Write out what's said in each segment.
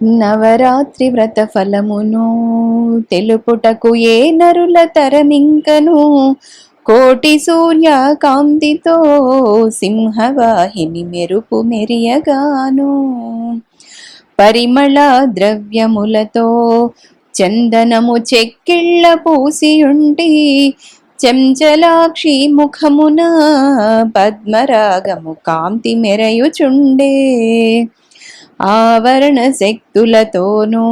నవరాత్రి వ్రత ఫలమును తెలుపుటకు ఏ నరుల తరమింకను, కోటి సూర్య కాంతితో సింహవాహిని మెరుపు మెరియగాను. పరిమళ ద్రవ్యములతో చందనము చెక్కిళ్ళ పూసియుండి, చెంచలాక్షి ముఖమున పద్మరాగము కాంతి మెరయుచుండే. ఆవరణ శక్తులతోనూ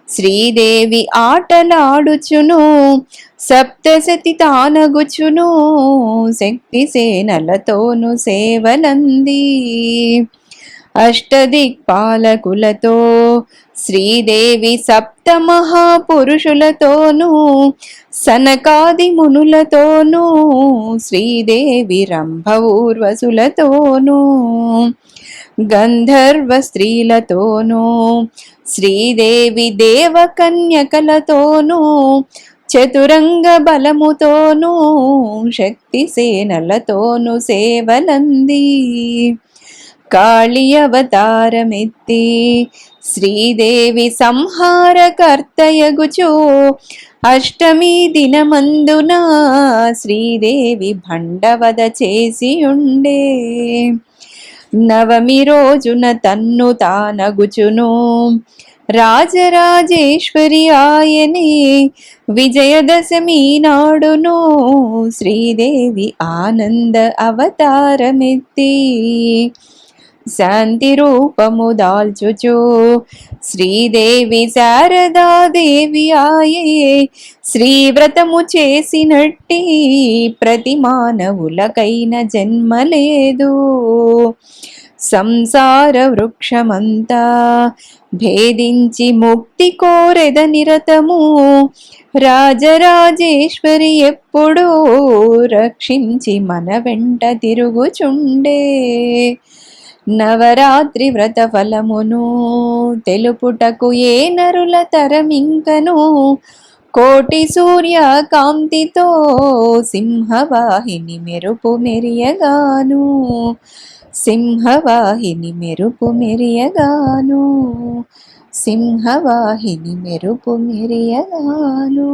శ్రీదేవి ఆటలాడుచును, సప్తశతి తానగుచును శక్తి సేనలతోను సేవలంది. అష్టదిక్పాలకులతో శ్రీదేవి సప్త మహాపురుషులతోనూ సనకాది మునులతోనూ శ్రీదేవి రంభ ఊర్వశులతోనూ గంధర్వ స్త్రీలతోనూ శ్రీదేవి దేవకన్యకలతోనూ చతురంగ బలముతోనూ శక్తి సేనలతోనూ సేవలంది. కాళీ అవతారమెత్తి శ్రీదేవి సంహారకర్తయగుచు, అష్టమి దినమందున శ్రీదేవి భండవద చేసియుండే. నవమి రోజున తన్ను తానగుచును రాజరాజేశ్వరి ఆయనే. విజయదశమి నాడును శ్రీదేవి ఆనంద అవతారమెత్తి, శాంతి రూపము దాల్చుచు శ్రీదేవి శారదాదేవి ఆయే. శ్రీవ్రతము చేసినట్టి ప్రతి మానవులకైన జన్మలేదు. సంసార వృక్షమంతా భేదించి ముక్తి కోరెద నిరతము, రాజరాజేశ్వరి ఎప్పుడూ రక్షించి మన వెంట తిరుగుచుండే. నవరాత్రి వ్రత ఫలమును తెలుపుటకు ఏ నరుల తరమింకను, కోటి సూర్య కాంతితో సింహవాహిని మెరుపు మెరియగాను. సింహవాహిని మెరుపు మెరియగాను. సింహవాహిని మెరుపు మెరియగాను.